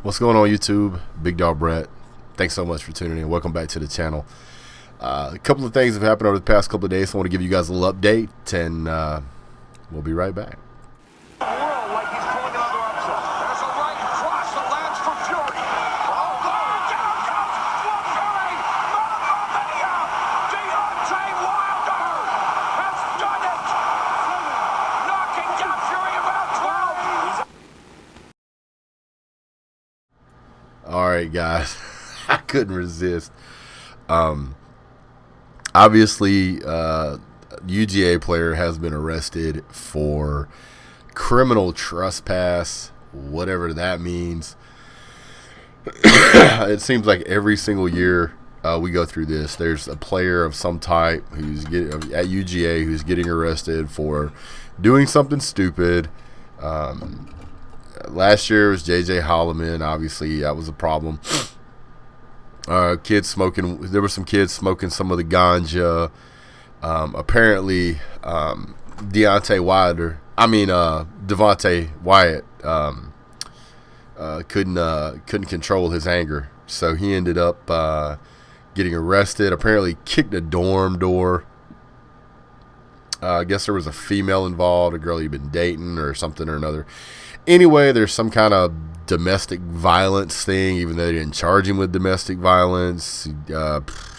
What's going on, YouTube? Big Dawg Brett. Thanks so much for tuning in. Welcome back to the channel. A couple of things have happened over the past couple of days, so I want to give you guys a little update, and we'll be right back. All right, guys. I couldn't resist. Obviously, UGA player has been arrested for criminal trespass, whatever that means. It seems like every single year we go through this. There's a player of some type who's at UGA who's getting arrested for doing something stupid. Last year was J.J. Holloman. Obviously, that was a problem. Kids smoking. There were some kids smoking some of the ganja. Apparently, Devontae Wyatt couldn't control his anger, so he ended up getting arrested. Apparently, kicked a dorm door. I guess there was a female involved, a girl he'd been dating or something or another. Anyway, there's some kind of domestic violence thing, even though they didn't charge him with domestic violence.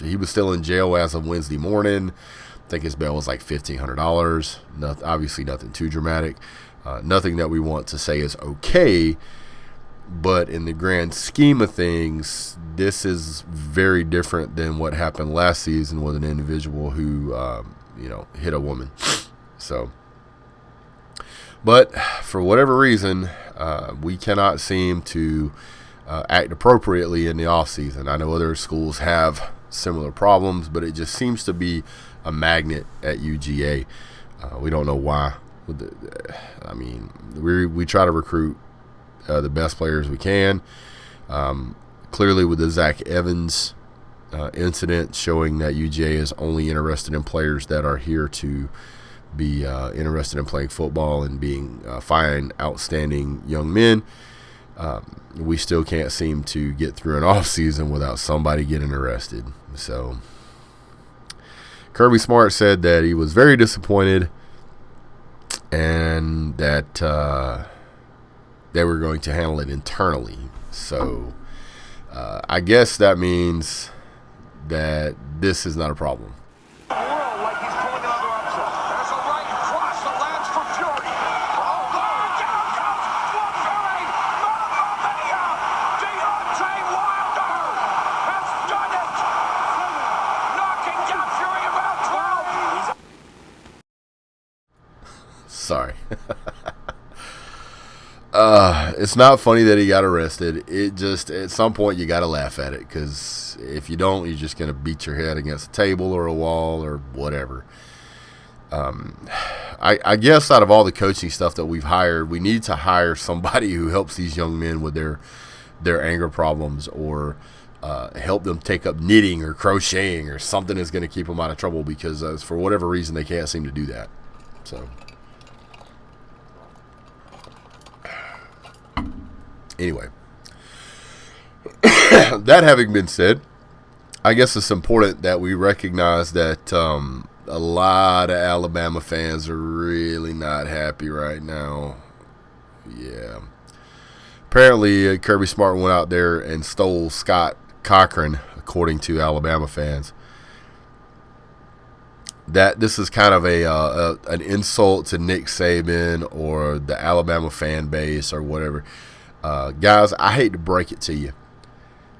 He was still in jail as of Wednesday morning. I think his bail was like $1,500. Obviously nothing too dramatic. Nothing that we want to say is okay. But in the grand scheme of things, this is very different than what happened last season with an individual who, hit a woman. So... But for whatever reason, we cannot seem to act appropriately in the off season. I know other schools have similar problems, but it just seems to be a magnet at UGA. We don't know why. We try to recruit the best players we can. Clearly, with the Zach Evans incident showing that UGA is only interested in players that are here to be interested in playing football and being fine, outstanding young men. We still can't seem to get through an off season without somebody getting arrested. So Kirby Smart said that he was very disappointed and that they were going to handle it internally. So I guess that means that this is not a problem. Sorry. It's not funny that he got arrested. It just, at some point, you got to laugh at it, because if you don't, you're just going to beat your head against a table or a wall or whatever. I guess out of all the coaching stuff that we've hired, we need to hire somebody who helps these young men with their anger problems, or help them take up knitting or crocheting or something that's going to keep them out of trouble, because for whatever reason they can't seem to do that. So anyway, that having been said, I guess it's important that we recognize that a lot of Alabama fans are really not happy right now. Yeah. Apparently, Kirby Smart went out there and stole Scott Cochran, according to Alabama fans. That this is kind of an insult to Nick Saban or the Alabama fan base or whatever. Guys, I hate to break it to you.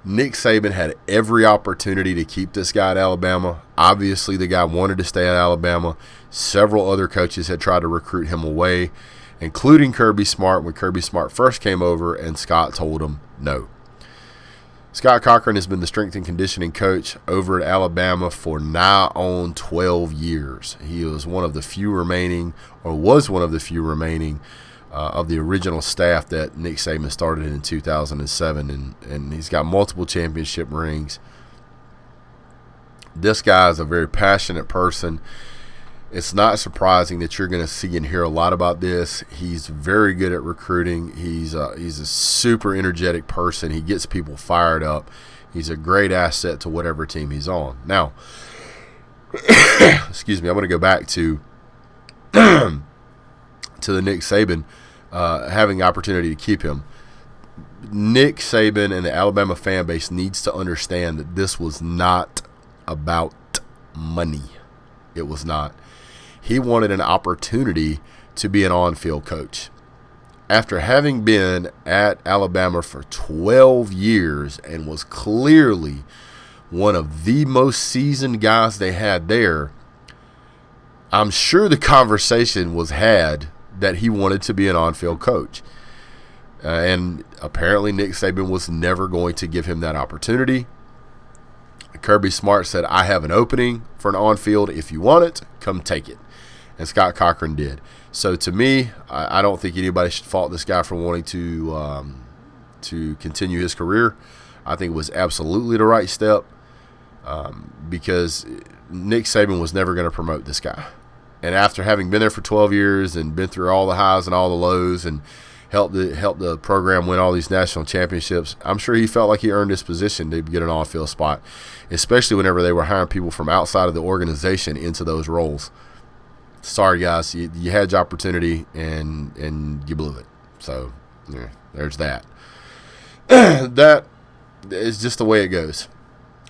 Nick Saban had every opportunity to keep this guy at Alabama. Obviously, the guy wanted to stay at Alabama. Several other coaches had tried to recruit him away, including Kirby Smart when Kirby Smart first came over, and Scott told him no. Scott Cochran has been the strength and conditioning coach over at Alabama for nigh on 12 years. He was one of the few remaining of the original staff that Nick Saban started in 2007, and he's got multiple championship rings. This guy is a very passionate person. it's not surprising that you're going to see and hear a lot about this. He's very good at recruiting. He's a super energetic person. He gets people fired up. He's a great asset to whatever team he's on. Now, excuse me, I'm going to go back to the Nick Saban having the opportunity to keep him. Nick Saban and the Alabama fan base needs to understand that this was not about money. It was not. He wanted an opportunity to be an on-field coach. After having been at Alabama for 12 years and was clearly one of the most seasoned guys they had there, I'm sure the conversation was had that he wanted to be an on-field coach. And apparently Nick Saban was never going to give him that opportunity. Kirby Smart said, I have an opening for an on-field. If you want it, come take it. And Scott Cochran did. So to me, I don't think anybody should fault this guy for wanting to continue his career. I think it was absolutely the right step because Nick Saban was never going to promote this guy. And after having been there for 12 years and been through all the highs and all the lows and helped the program win all these national championships, I'm sure he felt like he earned his position to get an on-field spot, especially whenever they were hiring people from outside of the organization into those roles. Sorry, guys, you had your opportunity and you blew it. So yeah, there's that. That is just the way it goes.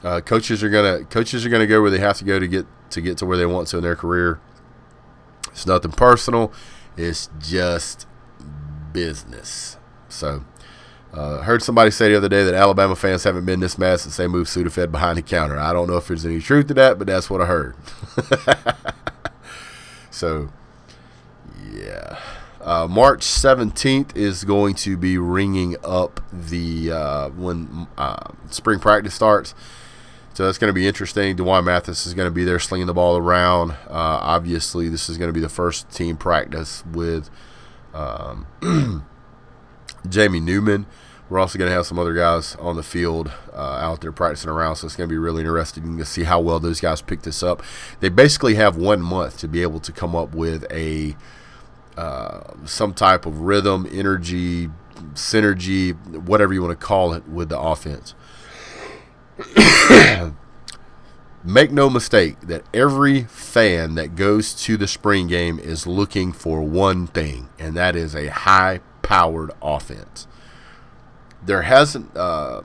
Coaches are gonna go where they have to go to get to where they want to in their career. It's nothing personal. It's just business. So, heard somebody say the other day that Alabama fans haven't been this mad since they moved Sudafed behind the counter. I don't know if there's any truth to that, but that's what I heard. So, yeah. March 17th is going to be ringing up when spring practice starts. So that's going to be interesting. DeJuan Mathis is going to be there slinging the ball around. Obviously, this is going to be the first team practice with Jamie Newman. We're also going to have some other guys on the field out there practicing around, so it's going to be really interesting to see how well those guys pick this up. They basically have 1 month to be able to come up with some type of rhythm, energy, synergy, whatever you want to call it, with the offense. Make no mistake that every fan that goes to the spring game is looking for one thing, and that is a high-powered offense. There hasn't Todd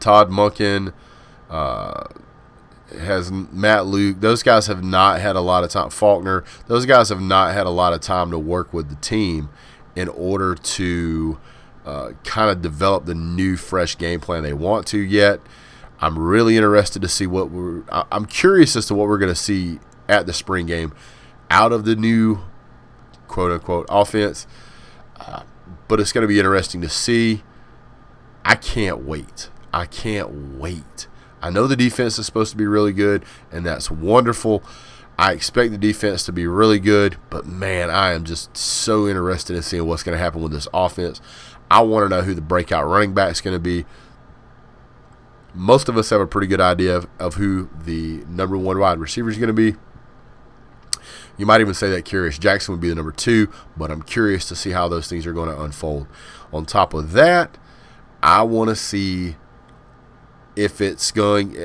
Monken, has Matt Luke. Those guys have not had a lot of time. Faulkner. Those guys have not had a lot of time to work with the team in order to kind of develop the new, fresh game plan they want to yet. I'm really interested to see I'm curious as to what we're going to see at the spring game out of the new quote-unquote offense. But it's going to be interesting to see. I can't wait. I know the defense is supposed to be really good, and that's wonderful. I expect the defense to be really good, but, man, I am just so interested in seeing what's going to happen with this offense. I want to know who the breakout running back is going to be. Most of us have a pretty good idea of who the number one wide receiver is going to be. You might even say that Curious Jackson would be the number 2, but I'm curious to see how those things are going to unfold. On top of that, I want to see if it's going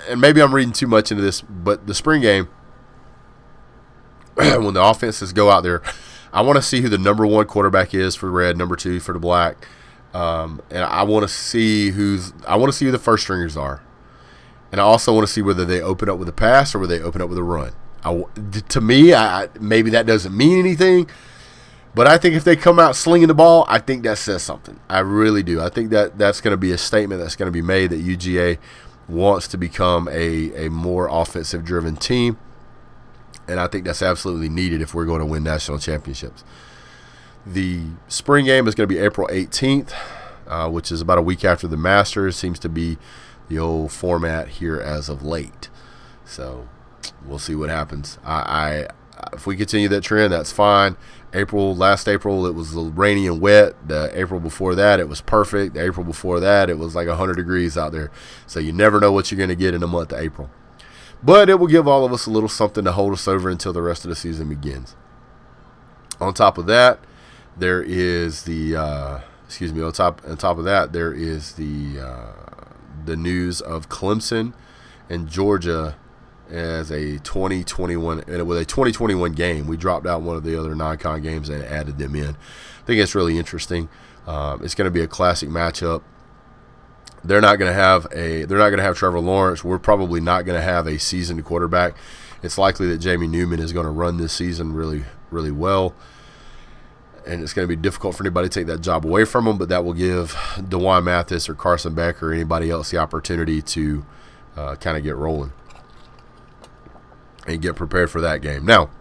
and maybe I'm reading too much into this, but the spring game, when the offenses go out there, I want to see who the number 1 quarterback is for red, number 2 for the black, and I want to see who the first stringers are, and I also want to see whether they open up with a pass or whether they open up with a run. To me, maybe that doesn't mean anything, but I think if they come out slinging the ball, I think that says something. I really do. I think that's going to be a statement that's going to be made that UGA wants to become a more offensive-driven team, and I think that's absolutely needed if we're going to win national championships. The spring game is going to be April 18th, which is about a week after the Masters. Seems to be the old format here as of late. So we'll see what happens. If we continue that trend, that's fine. Last April, it was rainy and wet. The April before that, it was perfect. The April before that, it was like 100 degrees out there. So you never know what you're going to get in the month of April. But it will give all of us a little something to hold us over until the rest of the season begins. On top of that, there is the on top of that, there is the news of Clemson and Georgia as a 2021, and with a 2021 game. We dropped out one of the other non-con games and added them in. I think it's really interesting. It's going to be a classic matchup. They're not going to have Trevor Lawrence. We're probably not going to have a seasoned quarterback. It's likely that Jamie Newman is going to run this season really, really well. And it's going to be difficult for anybody to take that job away from him, but that will give DeJuan Mathis or Carson Beck or anybody else the opportunity to kind of get rolling and get prepared for that game. Now,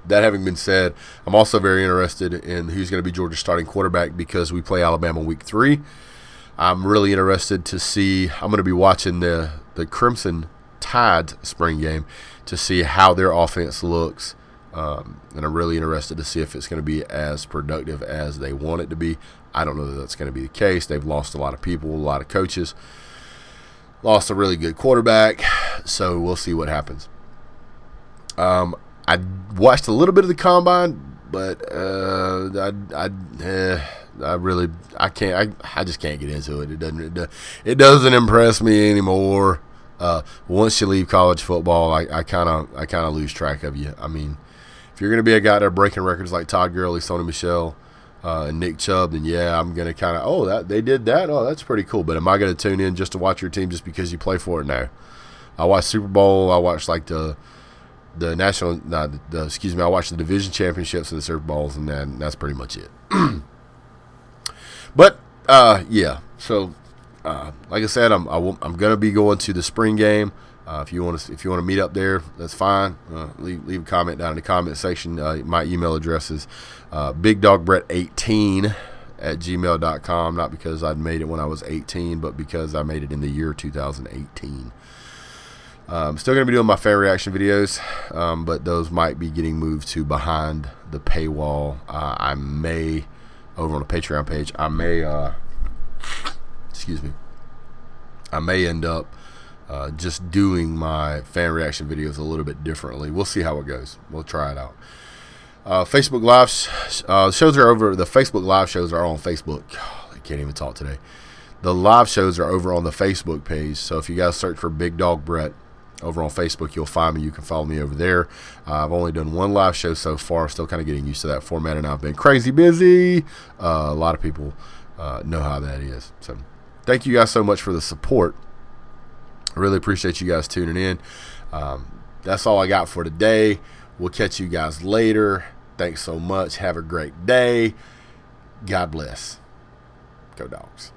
that having been said, I'm also very interested in who's going to be Georgia's starting quarterback because we play Alabama week 3. I'm really interested to see. I'm going to be watching the Crimson Tide spring game to see how their offense looks. And I'm really interested to see if it's going to be as productive as they want it to be. I don't know that that's going to be the case. They've lost a lot of people, a lot of coaches, lost a really good quarterback. So we'll see what happens. I watched a little bit of the combine, but I just can't get into it. It doesn't impress me anymore. Once you leave college football, I kind of lose track of you. I mean, if you're going to be a guy that breaking records like Todd Gurley, Sony Michel, and Nick Chubb, then yeah, I'm going to kind of, that they did that. Oh, that's pretty cool. But am I going to tune in just to watch your team just because you play for it? No. I watch Super Bowl. I watch like I watch the division championships and the Super Bowls, and then that's pretty much it. But yeah. So like I said, I'm going to be going to the spring game. If you want to meet up there, that's fine. Leave a comment down in the comment section. My email address is bigdogbrett18@gmail.com. Not because I made it when I was 18, but because I made it in the year 2018. Still going to be doing my fan reaction videos, but those might be getting moved to behind the paywall. I may, over on the Patreon page, I may end up just doing my fan reaction videos a little bit differently. We'll see how it goes. We'll try it out. Facebook Live shows are over. The Facebook Live shows are on Facebook. I can't even talk today. The live shows are over on the Facebook page. So if you guys search for Big Dawg Brett over on Facebook, you'll find me. You can follow me over there. I've only done one live show so far. Still kind of getting used to that format, and I've been crazy busy. A lot of people know how that is. So thank you guys so much for the support. I really appreciate you guys tuning in. That's all I got for today. We'll catch you guys later. Thanks so much. Have a great day. God bless. Go Dogs.